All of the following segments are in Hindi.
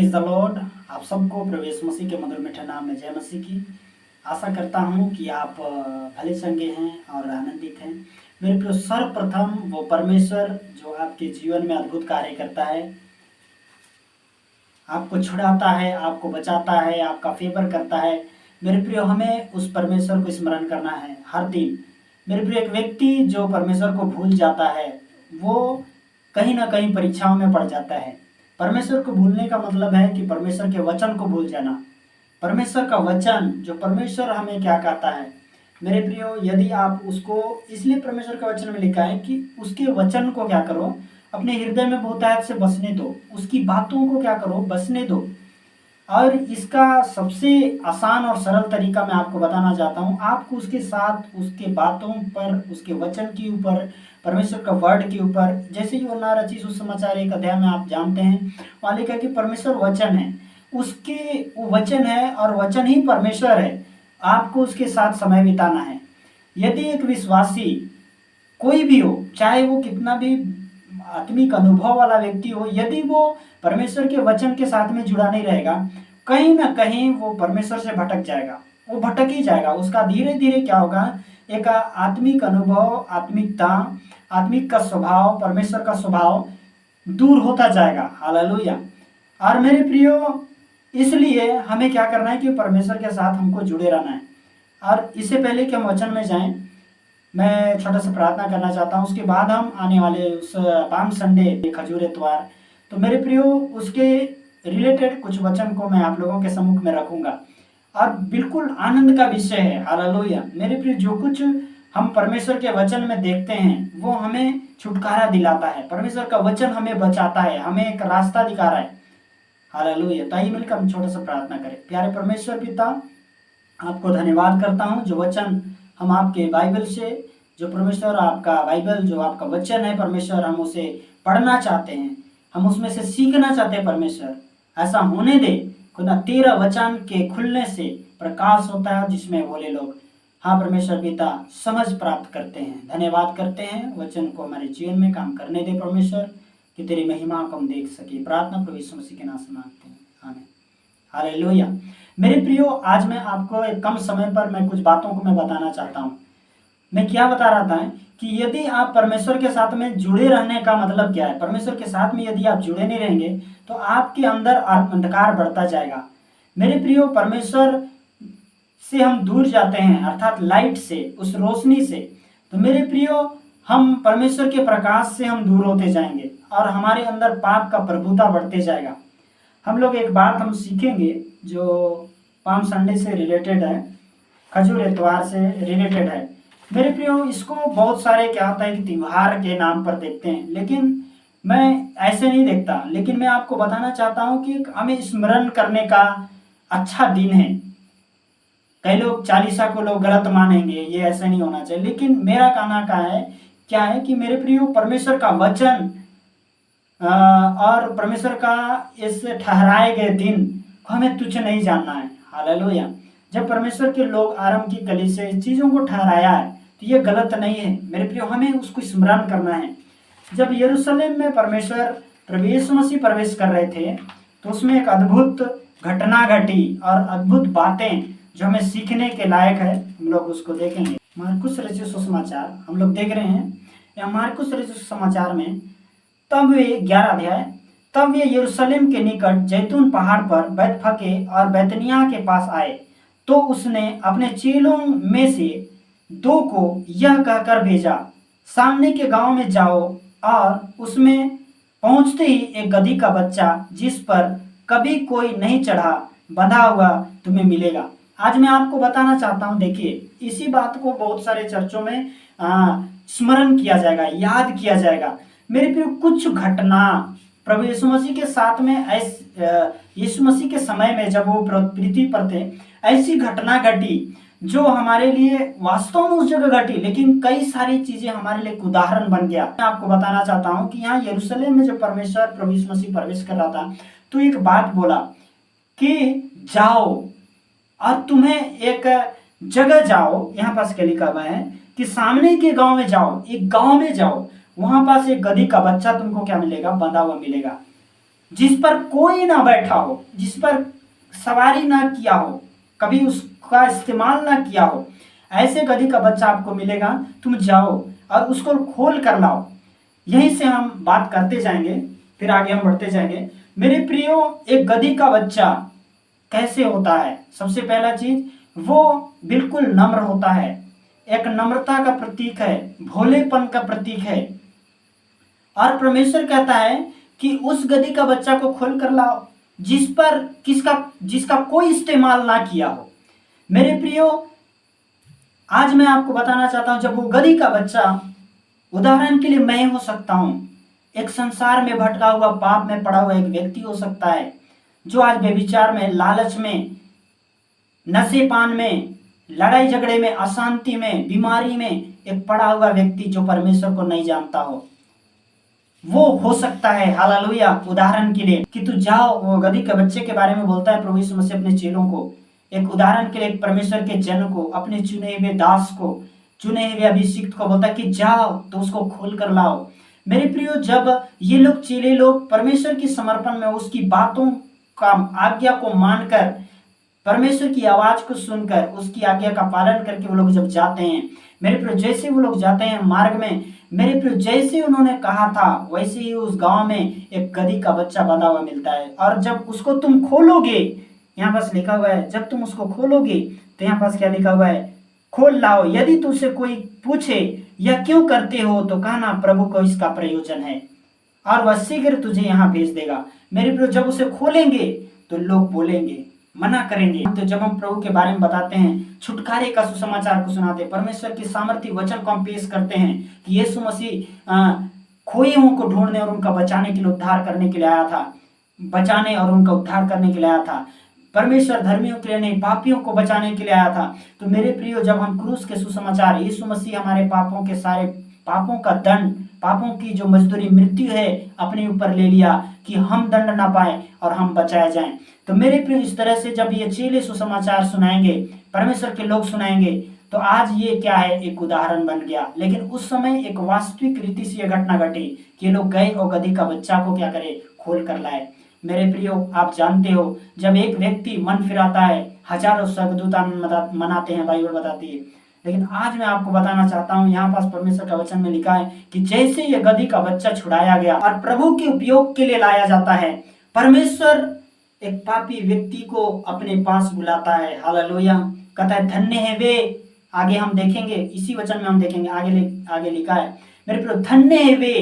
Praise the Lord. आप सबको प्रभु यीशु मसीह के मधुर मीठे नाम में जय मसीह की। आशा करता हूँ कि आप भले चंगे हैं और आनंदित हैं। मेरे प्रिय, सर्वप्रथम वो परमेश्वर जो आपके जीवन में अद्भुत कार्य करता है, आपको छुड़ाता है, आपको बचाता है, आपका फेवर करता है। मेरे प्रिय, हमें उस परमेश्वर को स्मरण करना है हर दिन। मेरे प्रिय, एक व्यक्ति जो परमेश्वर को भूल जाता है वो कहीं ना कहीं परीक्षाओं में पड़ जाता है। परमेश्वर को भूलने का मतलब है कि परमेश्वर के वचन को भूल जाना। परमेश्वर का वचन, जो परमेश्वर हमें क्या कहता है मेरे प्रियो, यदि आप उसको, इसलिए परमेश्वर के वचन में लिखा है कि उसके वचन को क्या करो, अपने हृदय में बहुतायत से बसने दो, उसकी बातों को क्या करो, बसने दो। और इसका सबसे आसान और सरल तरीका मैं आपको बताना चाहता हूँ। आपको उसके साथ, उसके बातों पर, उसके वचन के ऊपर, परमेश्वर का वर्ड के ऊपर, जैसे यूहन्ना रचित सुसमाचार 1 अध्याय में आप जानते हैं, वहाँ लिखा है कि परमेश्वर वचन है, उसके वो वचन है और वचन ही परमेश्वर है। आपको उसके साथ समय बिताना है। यदि एक विश्वासी कोई भी हो, चाहे वो कितना भी आत्मिक अनुभव वाला व्यक्ति हो, यदि वो परमेश्वर के वचन के साथ में जुड़ा नहीं रहेगा, कहीं ना कहीं वो परमेश्वर से भटक जाएगा, वो भटक ही जाएगा। उसका धीरे धीरे क्या होगा, एक आत्मिक अनुभव, आत्मिकता, आत्मिक का स्वभाव, परमेश्वर का स्वभाव दूर होता जाएगा। हालेलुया। और मेरे प्रियो, इसलिए हमें क्या करना है कि परमेश्वर के साथ हमको जुड़े रहना है। और इससे पहले कि हम वचन में जाएं, मैं छोटा सा प्रार्थना करना चाहता हूँ। उसके बाद हम आने वाले उस पाम संडे, खजूर इतवार, तो मेरे प्रियो उसके रिलेटेड कुछ वचन को मैं आप लोगों के सम्मुख में रखूंगा और बिल्कुल आनंद का विषय है। हालेलुया। मेरे प्रियो, जो कुछ हम परमेश्वर के वचन में देखते हैं वो हमें छुटकारा दिलाता है। परमेश्वर का वचन हमें बचाता है, हमें एक रास्ता दिखा रहा है। हालेलुया। तो आइए मिलकर हम छोटा सा प्रार्थना करें। प्यारे परमेश्वर पिता, आपको धन्यवाद करता हूँ जो वचन हम आपके बाइबल से, जो परमेश्वर आपका बाइबल, जो आपका वचन है परमेश्वर, हम उसे पढ़ना चाहते हैं, हम उसमें से सीखना चाहते हैं। परमेश्वर ऐसा होने दे खुदा, तेरा वचन के खुलने से प्रकाश होता है जिसमें बोले लोग, हाँ परमेश्वर पिता, समझ प्राप्त करते हैं। धन्यवाद करते हैं, वचन को हमारे जीवन में काम करने दे परमेश्वर, कि तेरी महिमा को हम देख सके। प्रार्थना प्रभु यीशु मसीह के नाम से मांगते हैं, आमीन। हालेलुया। मेरे प्रियो, आज मैं आपको एक कम समय पर मैं कुछ बातों को मैं बताना चाहता हूँ। मैं क्या बता रहा था कि यदि आप परमेश्वर के साथ में जुड़े रहने का मतलब क्या है। परमेश्वर के साथ में यदि आप जुड़े नहीं रहेंगे तो आपके अंदर अंधकार बढ़ता जाएगा। मेरे प्रियो, परमेश्वर से हम दूर जाते हैं, अर्थात लाइट से, उस रोशनी से, तो मेरे प्रियो हम परमेश्वर के प्रकाश से हम दूर होते जाएंगे और हमारे अंदर पाप का प्रभुता बढ़ते जाएगा। हम लोग एक बात हम सीखेंगे जो पाम संडे से रिलेटेड है, खजूर इतवार से रिलेटेड है। मेरे प्रियो, इसको बहुत सारे क्या होता है कि त्योहार के नाम पर देखते हैं, लेकिन मैं ऐसे नहीं देखता। लेकिन मैं आपको बताना चाहता हूँ कि हमें स्मरण करने का अच्छा दिन है। कई लोग चालीसा को लोग गलत मानेंगे, ये ऐसे नहीं होना चाहिए, लेकिन मेरा कहना का है क्या है कि मेरे प्रियो, परमेश्वर का वचन और परमेश्वर का इस ठहराए गए दिन को हमें तुच्छ नहीं जानना है। हालेलुया। जब परमेश्वर के लोग आरंभ की कली से इस चीज़ों को ठहराया है तो ये गलत नहीं है मेरे प्रियो, हमें उसको स्मरण करना है। जब यरूशलेम में परमेश्वर प्रभु यीशु मसीह प्रवेश कर रहे थे तो उसमें एक अद्भुत घटना घटी और अद्भुत बातें जो हमें सीखने के लायक है, हम लोग उसको देखेंगे। मार्कुस रचित सुसमाचार हम लोग देख रहे हैं। या मार्कुस रचित सुसमाचार में तब वे 11 अध्याय, तब वे यरूशलेम के निकट जैतून पहाड़ पर बैतफगे और बैतनिय्याह के पास आए, तो उसने अपने चेलों में से 2 को यह कहकर भेजा, सामने के गांव में जाओ और उसमें पहुंचते ही एक गधी का बच्चा जिस पर कभी कोई नहीं चढ़ा, बंधा हुआ तुम्हें मिलेगा। आज मैं आपको बताना चाहता हूं, देखिए इसी बात को बहुत सारे चर्चों में स्मरण किया जाएगा, याद किया जाएगा। मेरे प्रिय, कुछ घटना प्रभु यीशु मसीह के साथ में, यीशु मसीह के समय में जब वो पृथ्वी पर थे, ऐसी घटना घटी जो हमारे लिए वास्तव में उस जगह घटी, लेकिन कई सारी चीजें हमारे लिए एक उदाहरण बन गया। मैं आपको बताना चाहता हूं कि यहाँ यरूशलेम में जब परमेश्वर प्रभु यीशु मसीह प्रवेश कर रहा था तो एक बात बोला कि जाओ और तुम्हें एक जगह जाओ, यहाँ पास क्या लिखा हुआ है कि सामने के गांव में जाओ, एक गांव में जाओ, वहां पास एक गधी का बच्चा तुमको क्या मिलेगा, बंधा हुआ मिलेगा। जिस पर कोई ना बैठा हो, जिस पर सवारी ना किया हो, कभी उसका इस्तेमाल ना किया हो, ऐसे गधी का बच्चा आपको मिलेगा। तुम जाओ और उसको खोल कर लाओ। यहीं से हम बात करते जाएंगे, फिर आगे हम बढ़ते जाएंगे। मेरे प्रियो, एक गधी का बच्चा कैसे होता है? सबसे पहला चीज, वो बिल्कुल नम्र होता है, एक नम्रता का प्रतीक है, भोलेपन का प्रतीक है। और परमेश्वर कहता है कि उस गधी का बच्चा को खोल कर लाओ जिस पर जिसका कोई इस्तेमाल ना किया हो। मेरे प्रियो, आज मैं आपको बताना चाहता हूं, जब वो गधी का बच्चा, उदाहरण के लिए मैं हो सकता हूं, एक संसार में भटका हुआ, पाप में पड़ा हुआ एक व्यक्ति हो सकता है, जो आज व्यभिचार में, लालच में, नशे पान में, लड़ाई झगड़े में, अशांति में, बीमारी में एक पड़ा हुआ व्यक्ति जो परमेश्वर को नहीं जानता हो, वो हो सकता है। हालेलुया। उदाहरण के लिए कि तू जाओ, वो गधी के बच्चे के बारे में बोलता है प्रभु यीशु मसीह अपने चेलों को, एक उदाहरण के लिए एक परमेश्वर के जन को, अपने चुने हुए दास को, चुने हुए अभिषिक्त को बोलता है कि जाओ तो उसको खोल कर लाओ। मेरे प्रियो, जब ये लोग चेले लोग परमेश्वर की समर्पण में, उसकी बातों का आज्ञा को मानकर, परमेश्वर की आवाज को सुनकर, उसकी आज्ञा का पालन करके वो लोग जब जाते हैं, मेरे प्रियो, जैसे वो लोग जाते हैं मार्ग में, मेरे प्रियो, जैसे उन्होंने कहा था वैसे ही उस गांव में एक गधी का बच्चा बंधा हुआ मिलता है। और जब उसको तुम खोलोगे, यहाँ पास लिखा हुआ है, जब तुम उसको खोलोगे तो यहाँ पास क्या लिखा हुआ है? खोल लाओ। यदि तुझसे कोई पूछे यह क्यों करते हो तो कहना प्रभु को इसका प्रयोजन है और वह शीघ्र तुझे यहाँ भेज देगा। मेरे प्रियो, जब उसे खोलेंगे तो लोग बोलेंगे, मना करेंगे। तो जब हम प्रभु के बारे में बताते हैं, छुटकारे का सुसमाचार को सुनाते हैं, परमेश्वर की सामर्थ्य वचन को हम पेश करते हैं कि यीशु मसीह खोए हुओं को ढूंढने और उनका बचाने के लिए, उद्धार करने के लिए आया था, बचाने और उनका उद्धार करने के लिए आया था। परमेश्वर धर्मियों के लिए नहीं, पापियों को बचाने के लिए आया था। तो मेरे प्रियो, जब हम क्रूस के सुसमाचार, यीशु मसीह हमारे पापों के सारे पापों का दंड, पापों की जो मजदूरी मृत्यु है, अपने ऊपर ले लिया कि हम दंड ना पाए और हम बचाए जाएं। तो मेरे प्रियो, इस तरह से जब ये चेले सुसमाचार सुनाएंगे, परमेश्वर के लोग सुनाएंगे, तो आज ये क्या है? एक उदाहरण बन गया। लेकिन उस समय एक वास्तविक रीति से यह घटना घटी कि लोग गए और गधी का बच्चा को क्या करे? खोल कर लाए। मेरे प्रियो, आप जानते हो, जब एक व्यक्ति मन फिराता है, हजारों स्वर्गदूत मनाते हैं, बाइबल बताती है। लेकिन आज मैं आपको बताना चाहता हूँ, यहाँ पास परमेश्वर का वचन में लिखा है कि जैसे ये गधी का बच्चा छुड़ाया गया और प्रभु के उपयोग के लिए लाया जाता है, परमेश्वर एक पापी व्यक्ति को अपने पास बुलाता है। हालेलुया। कहता है धन्य है वे, आगे हम देखेंगे, इसी वचन में हम देखेंगे, आगे लिखा है, मेरे प्रियो, धन्य है वे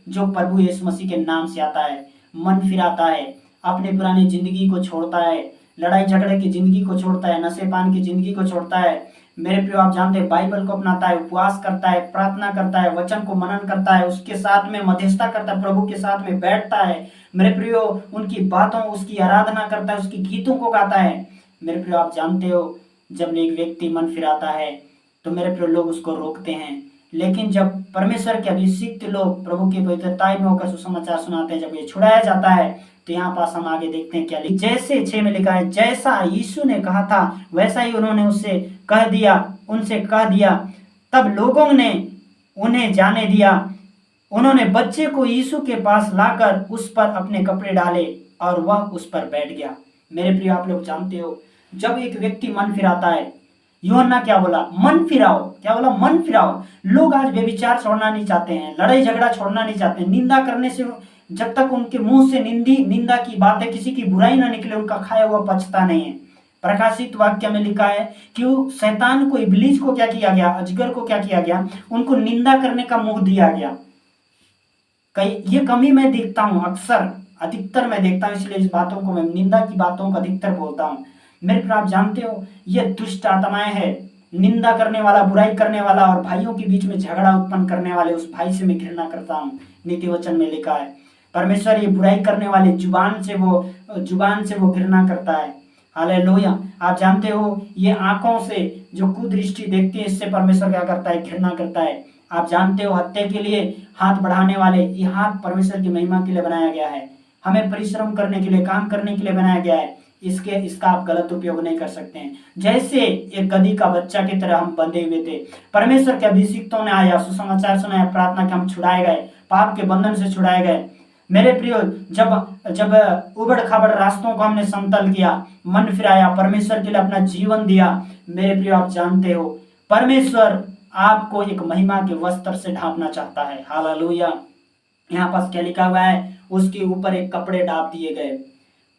जो प्रभु यीशु मसीह के नाम से आता है, मन फिराता है, अपनी पुरानी जिंदगी को छोड़ता है, लड़ाई झगड़े की जिंदगी को छोड़ता है, नशे पान की जिंदगी को छोड़ता है। मेरे प्रियो, आप जानते हैं, बाइबल को अपनाता है, उपवास करता है, प्रार्थना करता है, वचन को मनन करता है, उसके साथ में मध्यस्थता करता है, प्रभु के साथ में बैठता है। मेरे प्रियो, उनकी बातों, उसकी आराधना करता है, उसकी गीतों को गाता है। मेरे प्रियो, आप जानते हो, जब एक व्यक्ति मन फिराता है तो मेरे प्रियो लोग उसको रोकते हैं, लेकिन जब परमेश्वर के अभिषिक्त लोग प्रभु की पवित्रता में होकर सुसमाचार सुनाते हैं, जब ये छुड़ाया जाता है, तो यहाँ पास हम आगे देखते हैं क्या जैसे 6 में लिखा है, जैसा यीशु ने कहा था वैसा ही उन्होंने उनसे कह दिया। तब लोगों ने उन्हें जाने दिया। उन्होंने बच्चे को यीशु के पास लाकर उस पर अपने कपड़े डाले और वह उस पर बैठ गया। मेरे प्रिय, आप लोग जानते हो, जब एक व्यक्ति मन फिराता है, यूहन्ना क्या बोला? मन फिराओ। क्या बोला? मन फिराओ। लोग आज व्यभिचार छोड़ना नहीं चाहते हैं, लड़ाई झगड़ा छोड़ना नहीं चाहते हैं, निंदा करने से, जब तक उनके मुंह से निंदा की बातें, किसी की बुराई ना निकले, उनका खाया हुआ पचता नहीं है। प्रकाशित वाक्य में लिखा है कि शैतान को, इब्लीस को क्या किया गया? अजगर को क्या किया गया? उनको निंदा करने का मुंह दिया गया। ये कमी मैं देखता हूं, अक्सर, अधिकतर मैं देखता हूं, इसलिए इस बातों को मैं, निंदा की बातों को अधिकतर बोलता हूं। मेरे पर आप जानते हो, ये दुष्ट आत्माएं हैं, निंदा करने वाला, बुराई करने वाला और भाइयों के बीच में झगड़ा उत्पन्न करने वाले उस भाई से मैं घृणा करता हूं। नीति वचन में लिखा है, परमेश्वर ये बुराई करने वाले जुबान से वो घृणा करता है। हालेलुया। आप जानते हो, ये आंखों से जो कुदृष्टि देखती है, इससे परमेश्वर क्या करता है? घृणा करता है। आप जानते हो, हत्या के लिए हाथ बढ़ाने वाले, ये हाथ परमेश्वर की महिमा के लिए बनाया गया है, हमें परिश्रम करने के लिए, काम करने के लिए बनाया गया है। इसका आप गलत उपयोग नहीं कर सकते हैं। जैसे एक गधी का बच्चा की तरह हम बंधे हुए थे, परमेश्वर के अभिषिक्तों ने आया, सुसमाचार सुनाया, प्रार्थना कि हम छुड़ाए गए, पाप के बंधन से छुड़ाए गए। मेरे प्रियो, जब जब उबड़ खाबड़ रास्तों को हमने समतल किया, मन फिराया, परमेश्वर के लिए अपना जीवन दिया, मेरे प्रियो आप जानते हो परमेश्वर आपको एक महिमा के वस्त्र से ढांपना चाहता है। हालेलुया। यहाँ पास क्या लिखा हुआ है, उसके ऊपर एक कपड़े डाल दिए गए,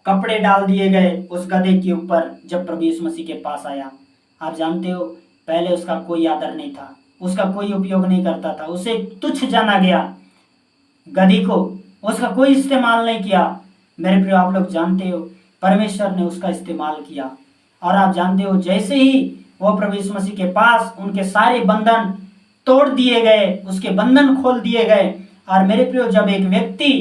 कपड़े डाल दिए गए उस गधे के ऊपर जब प्रभु यीशु मसीह के पास आया। आप जानते हो पहले उसका कोई आदर नहीं था, उसका कोई उपयोग नहीं करता था, उसे तुच्छ जाना गया, गधी को उसका कोई इस्तेमाल नहीं किया। मेरे प्रिय आप लोग जानते हो परमेश्वर ने उसका इस्तेमाल किया, और आप जानते हो जैसे ही वो प्रभु यीशु मसीह के पास, उनके सारे बंधन तोड़ दिए गए, उसके बंधन खोल दिए गए। और मेरे प्रियो, जब एक व्यक्ति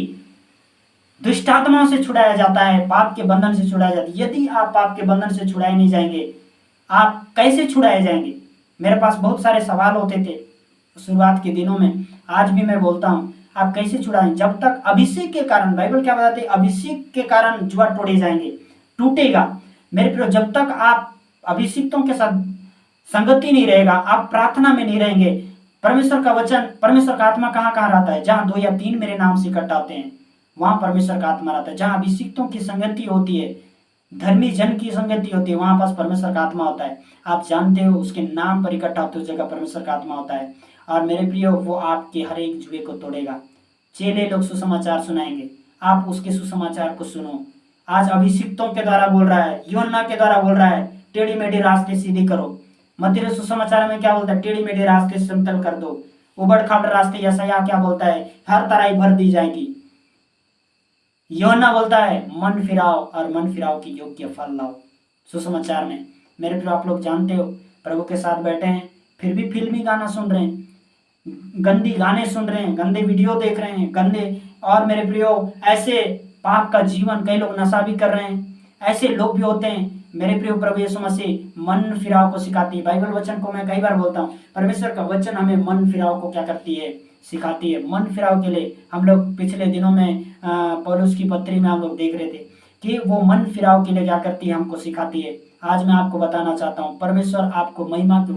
दुष्ट आत्माओं से छुड़ाया जाता है, पाप के बंधन से छुड़ाया जाता है, यदि आप पाप के बंधन से छुड़ाए नहीं जाएंगे, आप कैसे छुड़ाए जाएंगे? मेरे पास बहुत सारे सवाल होते थे शुरुआत के दिनों में, आज भी मैं बोलता हूँ, आप कैसे छुड़ाएं? जब तक अभिषेक के कारण, बाइबल क्या बताती है, अभिषेक के कारण जुआ तोड़े जाएंगे, टूटेगा। मेरे प्रियो, जब तक आप अभिषिक्तों के साथ संगति नहीं रहेगा, आप प्रार्थना में नहीं रहेंगे, परमेश्वर का वचन, परमेश्वर का आत्मा कहाँ कहाँ रहता है? जहां 2 या 3 मेरे नाम से इकट्ठा होते हैं वहां परमेश्वर का आत्मा रहता है। जहां अभिषिक्तों की संगति होती है, धर्मी जन की संगति होती है, वहां पास परमेश्वर का आत्मा होता है। आप जानते हो उसके नाम पर इकट्ठा होते उस जगह परमेश्वर का आत्मा होता है। और मेरे प्रियो, वो आपके हर एक जुए को तोड़ेगा। चेले लोग सुसमाचार सुनाएंगे, आप उसके सुसमाचार को सुनो। आज अभिषिक्तों के द्वारा बोल रहा है, यूहन्ना के द्वारा बोल रहा है, टेढ़ी मेढ़ी रास्ते सीधी करो। मत्ती सुसमाचार में क्या बोलता है? टेढ़ी मेढ़ी रास्ते समतल कर दो, उबड़ खाबड़ रास्ते, यशायाह क्या बोलता है? हर तराई भर दी जाएगी। यूहन्ना बोलता है मन फिराओ और मन फिराओ की योग्य फल लाओ। सुसमाचार में मेरे प्रिय आप लोग जानते हो, प्रभु के साथ बैठे हैं फिर भी फिल्मी गाना सुन रहे हैं, गंदी गाने सुन रहे हैं, गंदे वीडियो देख रहे हैं, गंदे, और मेरे प्रियो ऐसे पाप का जीवन, कई लोग नशा भी कर रहे हैं, ऐसे लोग भी होते हैं। मेरे प्रियो, प्रभु यीशु मसीह मन फिराव को सिखाती है। बाइबल वचन को मैं कई बार बोलता हूँ, परमेश्वर का वचन हमें मन फिराव को क्या करती है? सिखाती है। मन फिराव के लिए हम लोग पिछले दिनों में पौलुस की पत्री में हम लोग देख रहे थे कि वो मन फिराव के लिए क्या करती है? हमको सिखाती है। आज मैं आपको बताना चाहता हूँ, परमेश्वर आपको महिमा के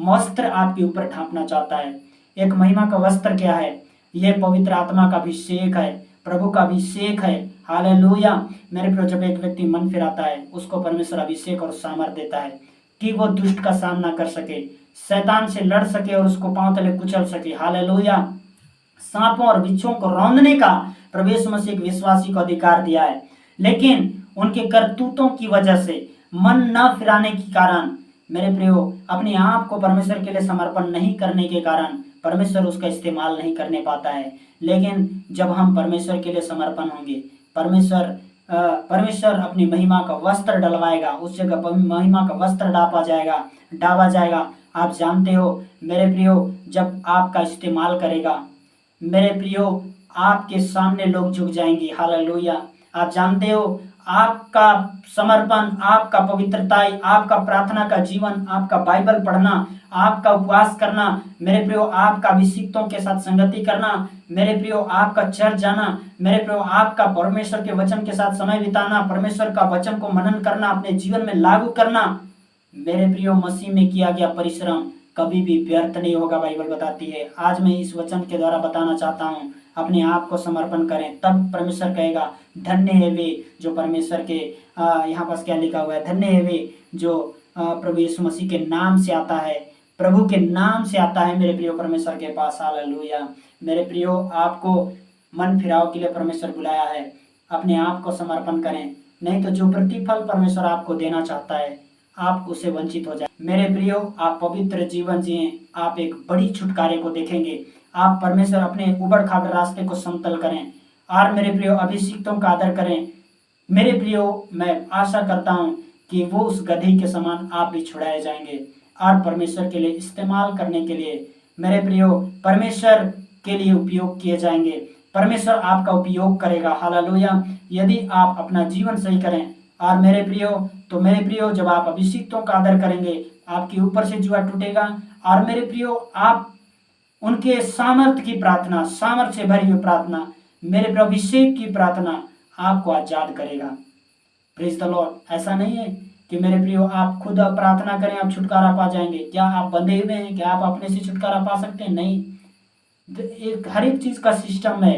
वस्त्र आपके ऊपर ढांपना चाहता है। एक महिमा का वस्त्र क्या है? यह पवित्र आत्मा का अभिषेक है, प्रभु का अभिषेक है। हालेलुया। मेरे प्रिय, जब एक व्यक्ति मन फिराता है, उसको परमेश्वर अभिषेक और सामर्थ्य देता है कि वो दुष्ट का सामना कर सके, शैतान से लड़ सके और उसको पांव तले कुचल सके। हालेलुया। सांपों और बिच्छों को रौंदने का प्रभु यीशु मसीह एक विश्वासी को अधिकार दिया है, लेकिन उनके करतूतों की वजह से, मन न फिराने के कारण, मेरे प्रियो, अपने आप को परमेश्वर के लिए समर्पण नहीं करने के कारण परमेश्वर उसका इस्तेमाल नहीं करने पाता है। लेकिन जब हम परमेश्वर के लिए समर्पण होंगे, परमेश्वर अपनी महिमा का वस्त्र डलवाएगा, उस जगह महिमा का वस्त्र डाला जाएगा। आप जानते हो मेरे प्रियो, जब आपका इस्तेमाल करेगा, मेरे प्रियो, आपके सामने लोग झुक जाएंगे। हालेलुया। आप जानते हो आपका समर्पण, आपका पवित्रताई, आपका प्रार्थना का जीवन, आपका बाइबल पढ़ना, आपका उपवास करना, मेरे प्रियो, आपका अभिषिक्तों के साथ संगति करना, मेरे प्रियो, आपका चर्च जाना, मेरे प्रियो, आपका परमेश्वर के वचन के साथ समय बिताना, परमेश्वर का वचन को मनन करना, अपने जीवन में लागू करना, मेरे प्रियो, मसीह में किया गया परिश्रम कभी भी व्यर्थ नहीं होगा, बाइबल बताती है। आज मैं इस वचन के द्वारा बताना चाहता हूँ, अपने आप को समर्पण करें, तब परमेश्वर कहेगा धन्य है वे जो परमेश्वर के, यहाँ पास क्या लिखा हुआ है, धन्य है वे जो प्रभु यीशु मसीह के नाम से आता है, प्रभु के नाम से आता है मेरे प्रियो परमेश्वर के पास। हालेलुया। मेरे प्रियो, आपको मन फिराव के लिए परमेश्वर बुलाया है, अपने आप को समर्पण करें, नहीं तो जो प्रतिफल परमेश्वर आपको देना चाहता है आप उससे वंचित हो जाए। मेरे प्रियो, आप पवित्र जीवन जिए, आप एक बड़ी छुटकारे को देखेंगे। आप परमेश्वर अपने उबड़ खाबड़ रास्ते को समतल करें, और मेरे प्रियो, अभिषिक्तों का आदर करें। मेरे प्रियो, मैं आशा करता हूं कि वो उस गधी के समान आप भी छुड़ाए जाएंगे और परमेश्वर के लिए इस्तेमाल करने के लिए, मेरे प्रियो, परमेश्वर के लिए उपयोग किए जाएंगे। परमेश्वर आपका उपयोग करेगा। हालेलुया। यदि आप अपना जीवन सही करें, और मेरे प्रियो, जब आप अभिषिक्तों का आदर करेंगे, आपके ऊपर से जुआ टूटेगा। और मेरे प्रियो, आप उनके सामर्थ्य की प्रार्थना, सामर्थ्य से भरी हुई प्रार्थना, मेरे प्रभु अभिषेक की प्रार्थना आपको आजाद करेगा। Praise the Lord. ऐसा नहीं है कि मेरे प्रियो आप खुद प्रार्थना करें आप छुटकारा पा जाएंगे। क्या आप बंधे हुए हैं? क्या आप अपने से छुटकारा पा सकते हैं? नहीं। एक हर एक चीज का सिस्टम है।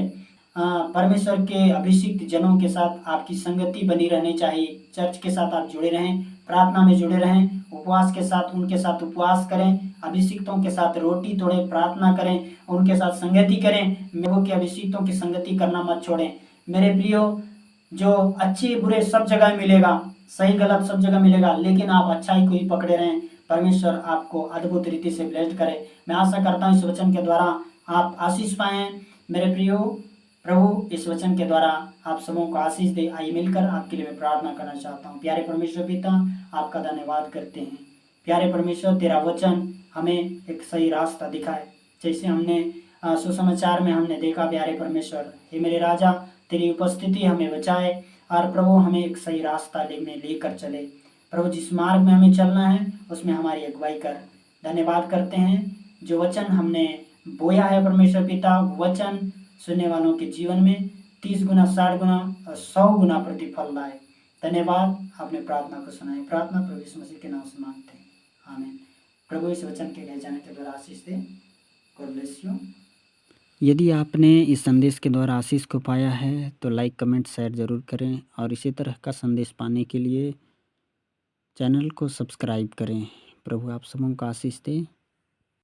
परमेश्वर के अभिषिक्त जनों के साथ आपकी संगति बनी रहनी चाहिए। चर्च के साथ आप जुड़े रहें, प्रार्थना में जुड़े रहें, उपवास के साथ उनके साथ उपवास करें, अभिषिक्तों के साथ रोटी तोड़ें, प्रार्थना करें, उनके साथ संगति करें। प्रभु के अभिषिक्तों की संगति करना मत छोड़ें। मेरे प्रियो, जो अच्छे बुरे सब जगह मिलेगा, सही गलत सब जगह मिलेगा, लेकिन आप अच्छाई को ही पकड़े रहें। परमेश्वर आपको अद्भुत रीति से ब्लेस्ड करे। मैं आशा करता हूँ इस वचन के द्वारा आप आशीष पाएं। मेरे प्रियो, प्रभु इस वचन के द्वारा आप सबों को आशीष दे। आइए मिलकर आपके लिए मैं प्रार्थना करना चाहता हूँ। प्यारे परमेश्वर पिता, आपका धन्यवाद करते हैं। प्यारे परमेश्वर, तेरा वचन हमें एक सही रास्ता दिखाए, जैसे हमने सुसमाचार में हमने देखा। प्यारे परमेश्वर, हे मेरे राजा, तेरी उपस्थिति हमें बचाए और प्रभु हमें एक सही रास्ता लेकर चले। प्रभु, जिस मार्ग में हमें चलना है उसमें हमारी अगुवाई कर। धन्यवाद करते हैं, जो वचन हमने बोया है परमेश्वर पिता, वचन सुनने वालों के जीवन में 30 गुना, 60 गुना और 100 गुना प्रतिफल लाए। धन्यवाद, आपने प्रार्थना को सुना है। प्रार्थना प्रभु यीशु मसीह के नाम से मांगते हैं, आमीन। प्रभु इस वचन के कहे जाने के द्वारा आशीष दे। God bless you. यदि आपने इस संदेश के द्वारा आशीष को पाया है तो लाइक, कमेंट, शेयर ज़रूर करें और इसी तरह का संदेश पाने के लिए चैनल को सब्सक्राइब करें। प्रभु आप सबों को आशीष दे।